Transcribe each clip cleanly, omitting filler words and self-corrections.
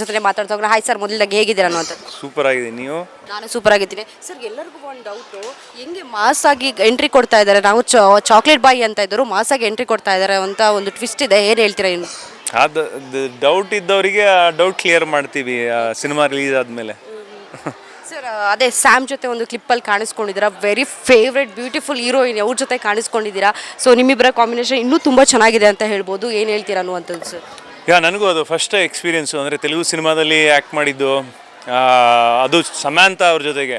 ಜೊತೆ ಮಾತಾಡ್ತಾ hi sir, ಮೊದಲಾಗಿ ಹೇಗಿದ್ದೀರಾ ಅನ್ನೋಂಥದ್ದು. ಸೂಪರ್ ಆಗಿದೆ. ನೀವು? ನಾನು ಸೂಪರ್ ಆಗಿದ್ದೀನಿ ಸರ್. ಎಲ್ಲರಿಗೂ ಒಂದು ಡೌಟು, ಹೆಂಗೆ ಮಾಸ್ ಆಗಿ ಎಂಟ್ರಿ ಕೊಡ್ತಾ ಇದ್ದಾರೆ. ನಾವು ಚಾಕ್ಲೇಟ್ ಬಾಯ್ ಅಂತ ಇದ್ದರು, ಮಾಸ್ ಆಗಿ ಎಂಟ್ರಿ ಕೊಡ್ತಾ ಇದ್ದಾರೆ ಅಂತ ಒಂದು ಟ್ವಿಸ್ಟ್ ಇದೆ. ಏನು ಹೇಳ್ತೀರಾ ಇನ್ನು? ಅದು ಡೌಟ್ ಇದ್ದವರಿಗೆ ಆ ಡೌಟ್ ಕ್ಲಿಯರ್ ಮಾಡ್ತೀವಿ ಸಿನಿಮಾ ರಿಲೀಸ್ ಆದಮೇಲೆ. ಸರ್ ಅದೇ ಸ್ಯಾಮ್ ಜೊತೆ ಒಂದು ಕ್ಲಿಪ್ಪಲ್ಲಿ ಕಾಣಿಸ್ಕೊಂಡಿದ್ದೀರಾ. ವೆರಿ ಫೇವ್ರೆಟ್ ಬ್ಯೂಟಿಫುಲ್ ಹೀರೋಯಿನ್, ಅವ್ರ ಜೊತೆ ಕಾಣಿಸ್ಕೊಂಡಿದ್ದೀರಾ. ಸೊ ನಿಮ್ಮಿಬ್ಬರ ಕಾಂಬಿನೇಷನ್ ಇನ್ನೂ ತುಂಬ ಚೆನ್ನಾಗಿದೆ ಅಂತ ಹೇಳ್ಬೋದು. ಏನು ಹೇಳ್ತೀರಾ ಅನ್ನುವಂಥದ್ದು ಸರ್? ನನಗೂ ಅದು ಫಸ್ಟ್ ಎಕ್ಸ್ಪೀರಿಯೆನ್ಸು. ಅಂದರೆ ತೆಲುಗು ಸಿನಿಮಾದಲ್ಲಿ ಆ್ಯಕ್ಟ್ ಮಾಡಿದ್ದು, ಅದು ಸಮಾಂತ ಅವ್ರ ಜೊತೆಗೆ.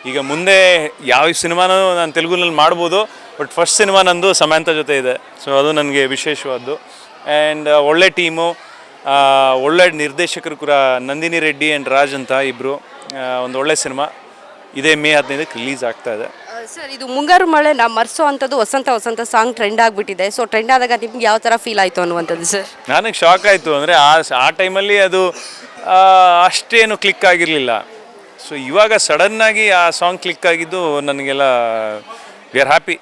ಈಗ ಮುಂದೆ ಯಾವ ಸಿನಿಮಾನೂ ನಾನು ತೆಲುಗುನಲ್ಲಿ ಮಾಡ್ಬೋದು, ಬಟ್ ಫಸ್ಟ್ ಸಿನಿಮಾ ನಂದು ಸಮಾಂತ ಜೊತೆ ಇದೆ. ಸೊ ಅದು ನನಗೆ ವಿಶೇಷವಾದ್ದು. ಆ್ಯಂಡ್ ಒಳ್ಳೆ ಟೀಮು, ಒಳ್ಳೆ ನಿರ್ದೇಶಕರು ಕೂಡ, ನಂದಿನಿ ರೆಡ್ಡಿ ಆ್ಯಂಡ್ ರಾಜ್ ಅಂತ ಇಬ್ಬರು. ಒಂದು ಒಳ್ಳೆ ಸಿನಿಮಾ ಇದೇ ಮೇ 15ಕ್ಕೆ ರಿಲೀಸ್ ಆಗ್ತಾ ಇದೆ. ಸರ್ ಇದು ಮುಂಗಾರು ಮಳೆ ನಾ ಮರ್ಸೋ ಅಂಥದ್ದು ವಸಂತ ವಸಂತ ಸಾಂಗ್ ಟ್ರೆಂಡ್ ಆಗಿಬಿಟ್ಟಿದೆ. ಸೊ ಟ್ರೆಂಡ್ ಆದಾಗ ನಿಮ್ಗೆ ಯಾವ ಥರ ಫೀಲ್ ಆಯಿತು ಅನ್ನುವಂಥದ್ದು ಸರ್? ನನಗೆ ಶಾಕ್ ಆಯಿತು. ಅಂದರೆ ಆ ಟೈಮಲ್ಲಿ ಅದು ಅಷ್ಟೇನು ಕ್ಲಿಕ್ ಆಗಿರಲಿಲ್ಲ. ಸೊ ಇವಾಗ ಸಡನ್ನಾಗಿ ಆ ಸಾಂಗ್ ಕ್ಲಿಕ್ ಆಗಿದ್ದು ನನಗೆಲ್ಲ we are happy.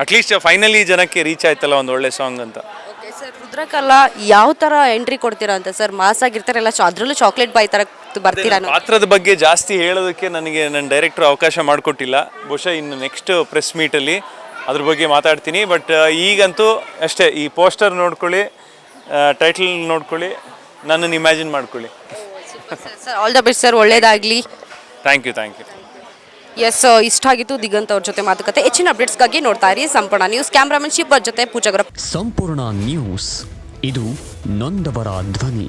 At least finally ಜನಕ್ಕೆ ರೀಚ್ ಆಯ್ತಲ್ಲ ಒಂದು ಒಳ್ಳೆ ಸಾಂಗ್ ಅಂತ. ಓಕೆ ಸರ್, ರುದ್ರಕಲ್ಲ ಯಾವ ಥರ ಎಂಟ್ರಿ ಕೊಡ್ತೀರಾ ಅಂತ ಸರ್? ಮಾಸ್ ಆಗಿರ್ತಾರಲ್ಲ, ಅದರಲ್ಲೂ ಚಾಕ್ಲೇಟ್ ಬಾಯ್ ಥರ ಬರ್ತೀರಾ? ಪಾತ್ರದ ಬಗ್ಗೆ ಜಾಸ್ತಿ ಹೇಳೋದಕ್ಕೆ ನನಗೆ ನನ್ನ ಡೈರೆಕ್ಟ್ರು ಅವಕಾಶ ಮಾಡಿಕೊಟ್ಟಿಲ್ಲ. ಬಹುಶಃ ಇನ್ನು ನೆಕ್ಸ್ಟ್ ಪ್ರೆಸ್ ಮೀಟಲ್ಲಿ ಅದ್ರ ಬಗ್ಗೆ ಮಾತಾಡ್ತೀನಿ. ಬಟ್ ಈಗಂತೂ ಅಷ್ಟೇ, ಈ ಪೋಸ್ಟರ್ ನೋಡ್ಕೊಳ್ಳಿ, ಟೈಟಲ್ ನೋಡ್ಕೊಳ್ಳಿ, ನನ್ನನ್ನು ಇಮ್ಯಾಜಿನ್ ಮಾಡ್ಕೊಳ್ಳಿ. Sir all the best sir, ಒಳ್ಳೇದಾಗಲಿ. Thank you. ಎಸ್, ಇಷ್ಟ ಆಗಿತ್ತು ದಿಗಂತ್ ಅವ್ರ ಜೊತೆ ಮಾತುಕತೆ. ಹೆಚ್ಚಿನ ಅಪ್ಡೇಟ್ಸ್ಗಾಗಿ ನೋಡ್ತಾ ಇರಿ ಸಂಪೂರ್ಣ ನ್ಯೂಸ್. ಕ್ಯಾಮ್ರಾಮನ್ ಶಿವರ್ ಜೊತೆ ಪೂಜಾಗರ. ಸಂಪೂರ್ಣ ನ್ಯೂಸ್, ಇದು ನೊಂದವರ ಧ್ವನಿ.